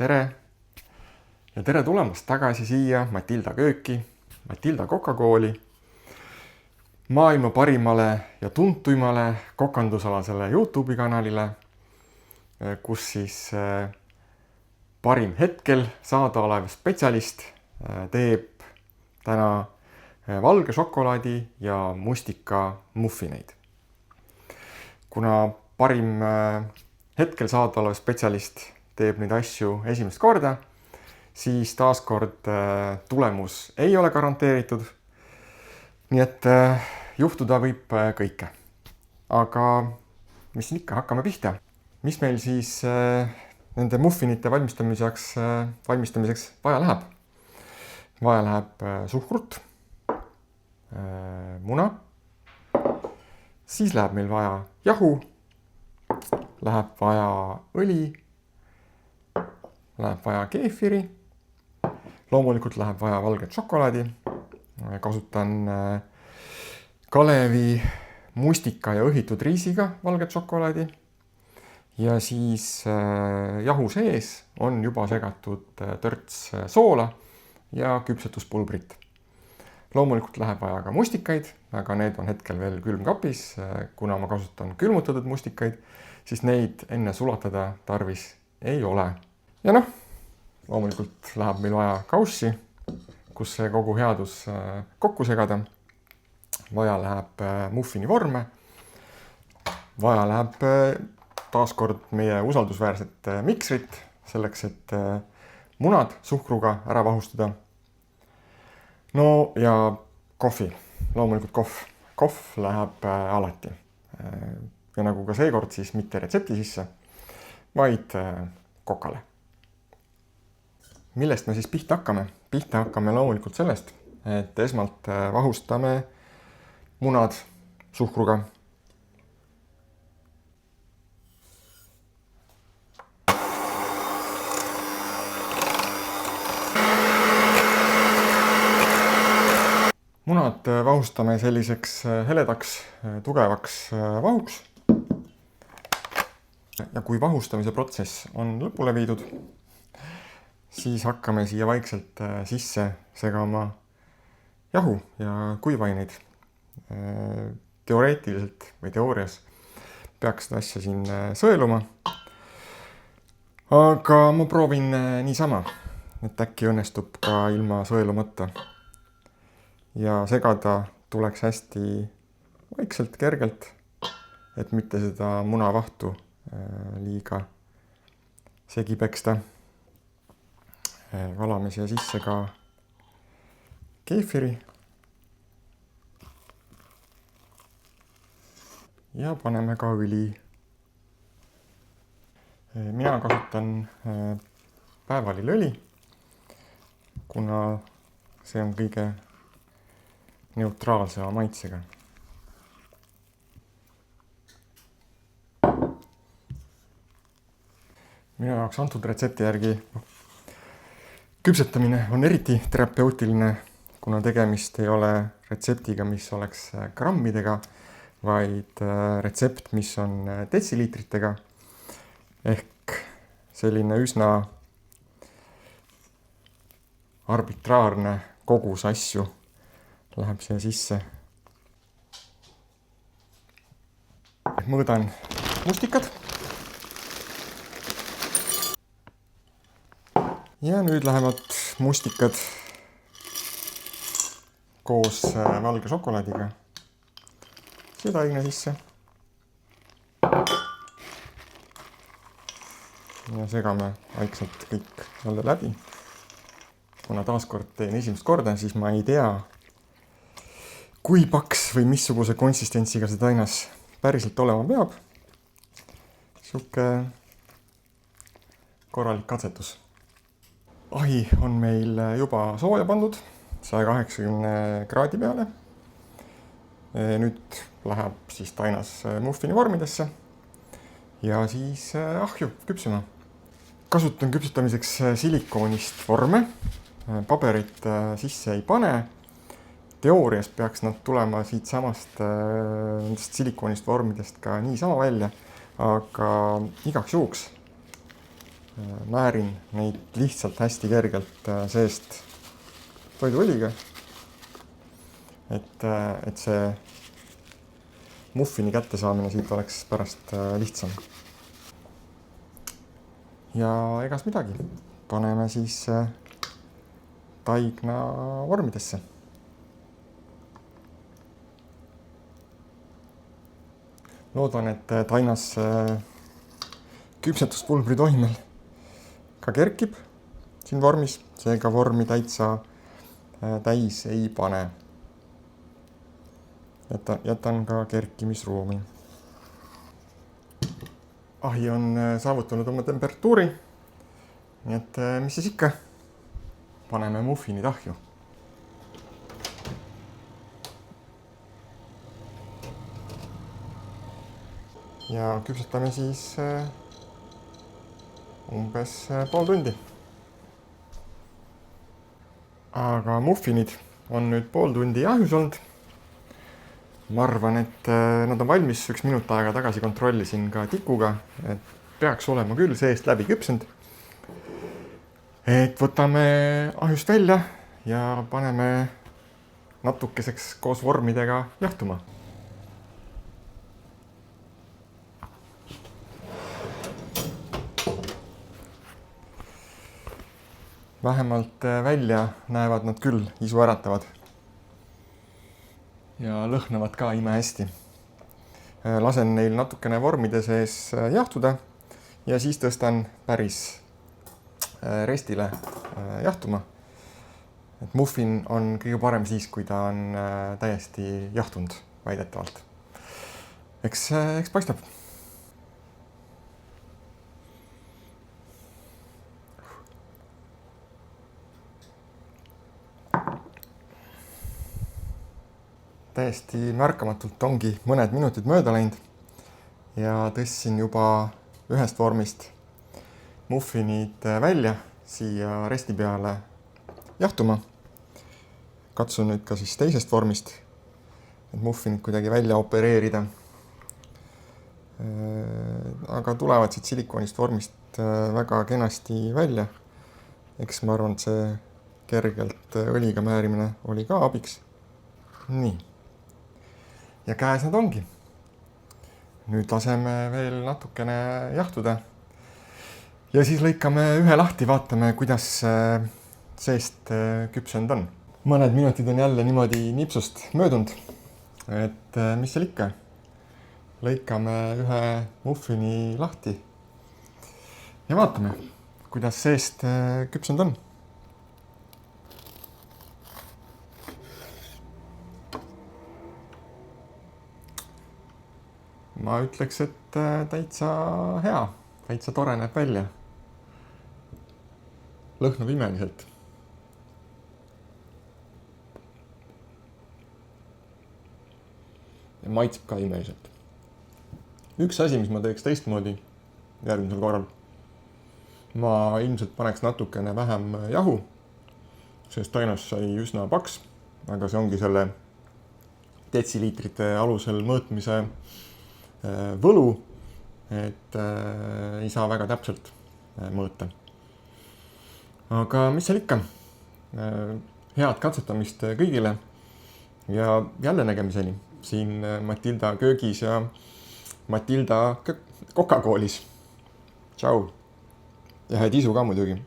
tere ja tere tulemast tagasi siia Matilda kööki, Matilda kokakooli, maailma parimale ja tuntuimale kokandusalasele YouTube'i kanalile, kus siis parim hetkel saadaolev spetsialist teeb täna valge šokolaadi ja mustika muffineid. Kuna parim hetkel saadaolev spetsialist teeb neid asju esimest korda, siis taaskord tulemus ei ole garanteeritud. Nii et juhtuda võib kõike. Aga mis ikka, hakkame pihta. Mis meil siis nende muffinite valmistamiseks vaja läheb? Vaja läheb suhkrut, muna, siis läheb meil vaja jahu, läheb vaja õli, läheb vaja keefiri, loomulikult läheb vaja valget šokolaadi. Kasutan Kalevi mustika ja õhitud riisiga valget šokolaadi. Ja siis jahu sees on juba segatud törts soola ja küpsetuspulbrit. Loomulikult läheb vaja ka mustikaid, aga need on hetkel veel külmkapis. Kuna ma kasutan külmutatud mustikaid, siis neid enne sulatada tarvis ei ole. Ja loomulikult läheb meil vaja kaussi, kus see kogu headus kokku segada. Vaja läheb muffini vorme. Vaja läheb taaskord meie usaldusväärset miksrit, selleks et munad suhkruga ära vahustada. No ja kohvi, loomulikult kohv. Kohv läheb alati. Ja nagu ka seekord, siis mitte retsepti sisse, vaid kokale. Millest me siis pihta hakkame? Pihta hakkame loomulikult sellest, et esmalt vahustame munad suhkruga. Munad vahustame selliseks heledaks, tugevaks vahuks. Ja kui vahustamise protsess on lõpule viidud, siis hakkame siia vaikselt sisse segama jahu ja kuivaineid. Teoreetiliselt või teoorias peaks seda asja siin sõeluma. Aga ma proovin niisama, et äkki õnnestub ka ilma sõelumata. Ja segada tuleks hästi vaikselt, kergelt, et mitte seda munavahtu liiga segi peksta. Valame siia sisse ka keefiri. Ja paneme ka õli. Mina kasutan päevalilleõli, kuna see on kõige neutraalsema maitsega. Minu jaoks antud retsepti järgi küpsetamine on eriti terapeutiline, kuna tegemist ei ole retseptiga, mis oleks grammidega, vaid retsept, mis on detsiliitritega. Ehk selline üsna arbitraarne kogus asju läheb siia sisse. Mõõdan mustikad. Ja nüüd lähevad mustikad koos valge šokolaadiga südaine sisse. Ja segame vaikselt kõik jälle läbi. Kuna taaskord teen esimest korda, siis ma ei tea, kui paks või missuguse konsistentsiga see tainas päriselt olema peab. Sihuke korralik katsetus. Ahi on meil juba sooja pandud 180 kraadi peale. Nüüd läheb siis tainas muffini vormidesse ja siis ahju küpsima. Kasutan küpsetamiseks silikoonist vorme. Paberit sisse ei pane. Teoorias peaks nad tulema siit samast nendest silikoonist vormidest ka niisama välja, aga igaks juhuks määrin neid lihtsalt hästi kergelt seest toiduõliga, et see muffini kättesaamine siit oleks pärast lihtsam. Ja egas midagi, paneme siis taigna vormidesse. Loodan, et tainas küpsetuspulbri toimel ka kerkib siin vormis, seega vormi täitsa täis ei pane. Jätan ka kerkimisruumi. Ahi on saavutanud oma temperatuuri, nii et mis siis ikka, paneme muffinid ahju. Ja küpsetame siis umbes pool tundi. Aga muffinid on nüüd pool tundi ahjus olnud. Ma arvan, et nad on valmis, 1 minut aega tagasi kontrollisin ka tikuga, et peaks olema küll seest läbi küpsenud. Et võtame ahjust välja ja paneme natukeseks koos vormidega jahtuma. Vähemalt välja näevad nad küll isuäratavad. Ja lõhnavad ka ime hästi. Lasen neil natukene vormide sees jahtuda ja siis tõstan päris restile jahtuma. Et muffin on kõige parem siis, kui ta on täiesti jahtunud väidetavalt. Eks paistab. Täiesti märkamatult ongi mõned minutid mööda läinud ja tõstsin juba ühest vormist muffinid välja siia resti peale jahtuma. Katsun nüüd ka siis teisest vormist, et muffinid kuidagi välja opereerida. Aga tulevad siit silikoonist vormist väga kenasti välja. Eks ma arvan, et see kergelt õliga määrimine oli ka abiks. Nii. Ja käes nad ongi. Nüüd laseme veel natukene jahtuda. Ja siis lõikame ühe lahti, vaatame, kuidas seest küpsenud on. Mõned minutid on jälle niimoodi nipsust möödunud. Et mis seal ikka? Lõikame ühe muffini lahti. Ja vaatame, kuidas seest küpsenud on. Ma ütleks, et täitsa hea, täitsa tore näeb välja. Lõhnab imeliselt. Ja maitseb ka imeliselt. Üks asi, mis ma teeks teistmoodi järgmisel korral. Ma ilmselt paneks natukene vähem jahu, sest tainas sai üsna paks, aga see ongi selle detsiliitrite alusel mõõtmise võlu, et ei saa väga täpselt mõõta. Aga mis seal ikka? Head katsetamist kõigile ja jälle nägemiseni siin Matilda köögis ja Matilda kokakoolis. Tšau! Ja head isu ka muidugi!